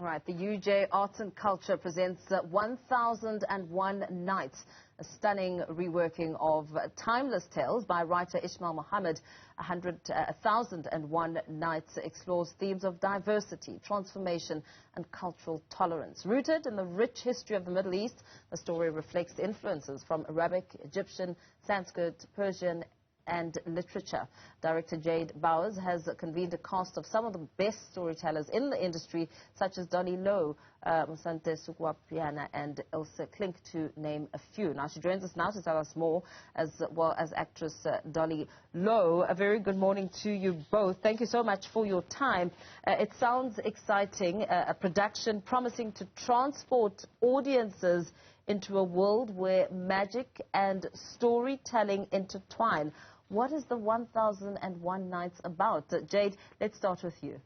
All right, the UJ Arts and Culture presents 1001 Nights, a stunning reworking of timeless tales by writer Ismail Mohamed. 1001 Nights explores themes of diversity, transformation and cultural tolerance. Rooted in the rich history of the Middle East, the story reflects influences from Arabic, Egyptian, Sanskrit, Persian and literature. Director Jade Bowers has convened a cast of some of the best storytellers in the industry, such as Dolly Lowe, Musante Sugwapiana and Elsa Klink, to name a few. Now, she joins us now to tell us more, as well as actress Dolly Lowe. A very good morning to you both. Thank you so much for your time. It sounds exciting, a production promising to transport audiences into a world where magic and storytelling intertwine. What is the 1001 Nights about? Jade, let's start with you.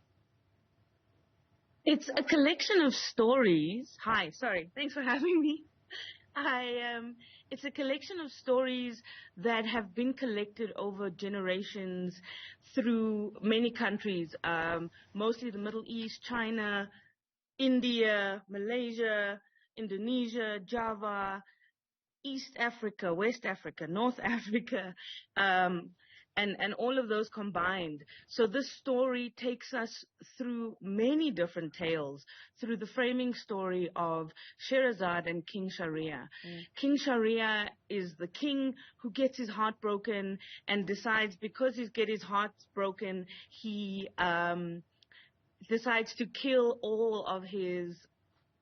It's a collection of stories. Hi, sorry, thanks for having me. It's a collection of stories that have been collected over generations through many countries, mostly the Middle East, China, India, Malaysia, Indonesia, Java, East Africa, West Africa, North Africa, and all of those combined. So this story takes us through many different tales, through the framing story of Sherazad and King Sharia. King Sharia is the king who gets his heart broken and decides, because he's get his heart broken, he decides to kill all of his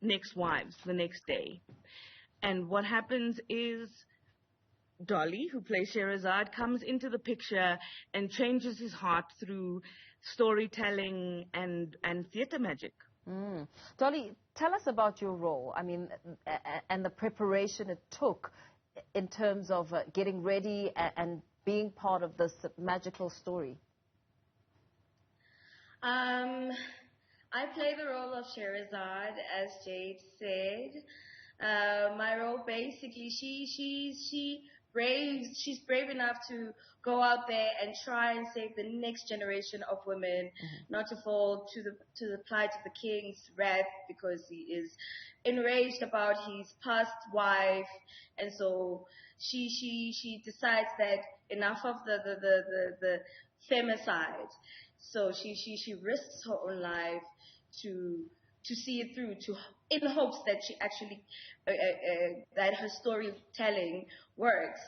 next wives the next day. And what happens is Dolly, who plays Sherazad, comes into the picture and changes his heart through storytelling and theater magic. Dolly, tell us about your role, I mean, and the preparation it took in terms of getting ready and being part of this magical story. I play the role of Sherazad, as Jade said. My role, basically, she's brave enough to go out there and try and save the next generation of women, not to fall to the plight of the king's wrath, because he is enraged about his past wife, and so she decides that enough of the femicide. So she risks her own life to see it through, in hopes that she actually that her storytelling works.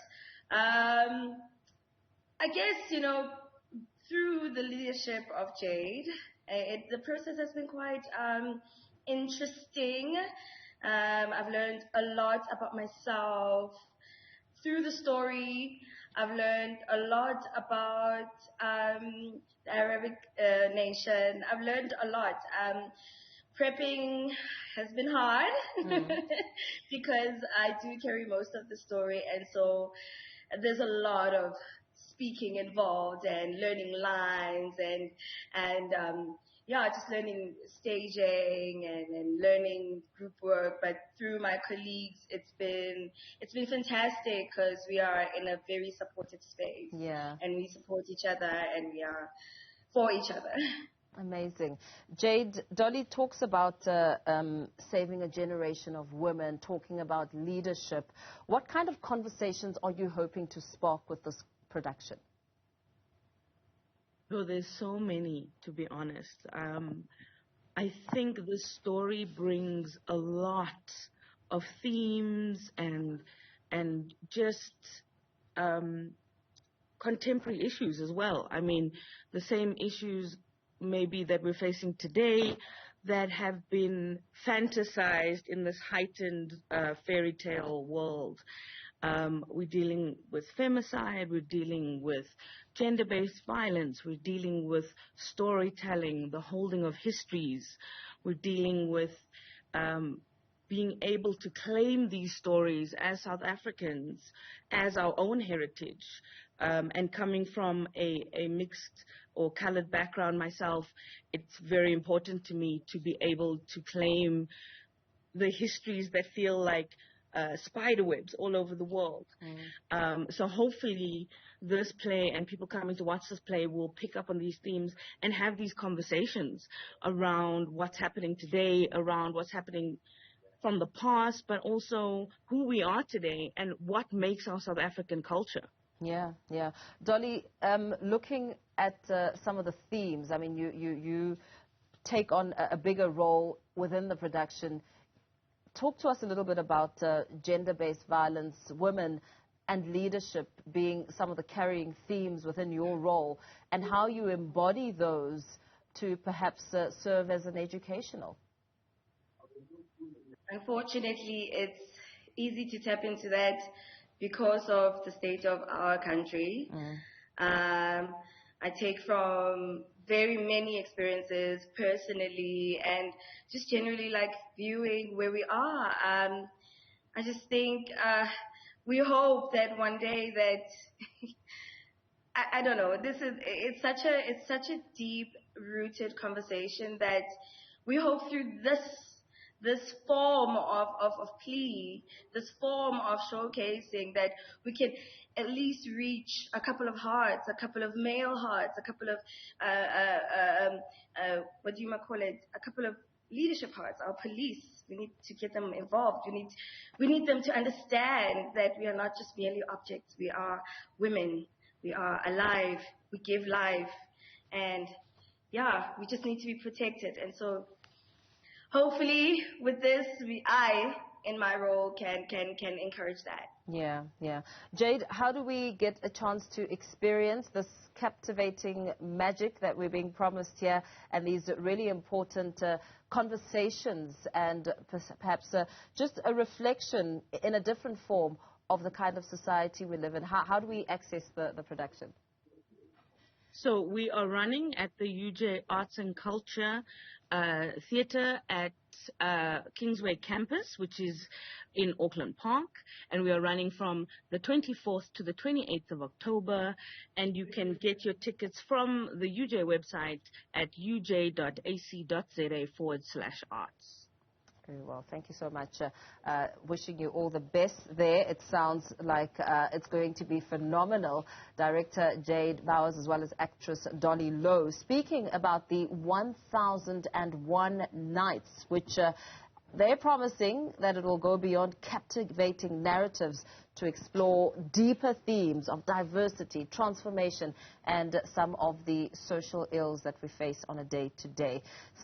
I guess, through the leadership of Jade, the process has been quite interesting. I've learned a lot about myself through the story. I've learned a lot about the Arabic nation. I've learned a lot. Prepping has been hard because I do carry most of the story, and so there's a lot of speaking involved and learning lines and just learning staging and learning group work. But through my colleagues, it's been fantastic, because we are in a very supportive space. Yeah. And we support each other, and we are for each other. Amazing. Jade, Dolly talks about saving a generation of women, talking about leadership. What kind of conversations are you hoping to spark with this production? Oh, there's so many, to be honest. I think this story brings a lot of themes and just contemporary issues as well. I mean, the same issues maybe that we're facing today that have been fantasized in this heightened fairy tale world. We're dealing with femicide, we're dealing with gender-based violence, we're dealing with storytelling, the holding of histories, we're dealing with being able to claim these stories as South Africans, as our own heritage. And coming from a mixed or colored background myself, it's very important to me to be able to claim the histories that feel like spider webs all over the world. So hopefully this play and people coming to watch this play will pick up on these themes and have these conversations around what's happening today, around what's happening from the past, but also who we are today and what makes our South African culture. Yeah, yeah. Dolly, looking at some of the themes, I mean, you take on a bigger role within the production. Talk to us a little bit about gender-based violence, women, and leadership being some of the carrying themes within your role, and how you embody those to perhaps serve as an educational. Unfortunately, it's easy to tap into that because of the state of our country. I take from very many experiences personally and just generally like viewing where we are. I just think we hope that one day that I don't know. It's such a deep rooted conversation that we hope through this form of plea, this form of showcasing, that we can at least reach a couple of hearts, a couple of male hearts, a couple of what do you might call it, a couple of leadership hearts, our police. We need to get them involved. We need them to understand that we are not just merely objects. We are women. We are alive. We give life. And yeah, we just need to be protected. And so hopefully with this, I, in my role, can encourage that. Yeah, yeah. Jade, how do we get a chance to experience this captivating magic that we're being promised here, and these really important conversations, and perhaps just a reflection in a different form of the kind of society we live in? How do we access the production? So we are running at the UJ Arts and Culture Theatre at Kingsway Campus, which is in Auckland Park, and we are running from the 24th to the 28th of October, and you can get your tickets from the UJ website at uj.ac.za/arts. Very well. Thank you so much. Wishing you all the best there. It sounds like it's going to be phenomenal. Director Jade Bowers, as well as actress Dolly Lowe, speaking about the 1001 Nights, which they're promising that it will go beyond captivating narratives to explore deeper themes of diversity, transformation, and some of the social ills that we face on a day-to-day.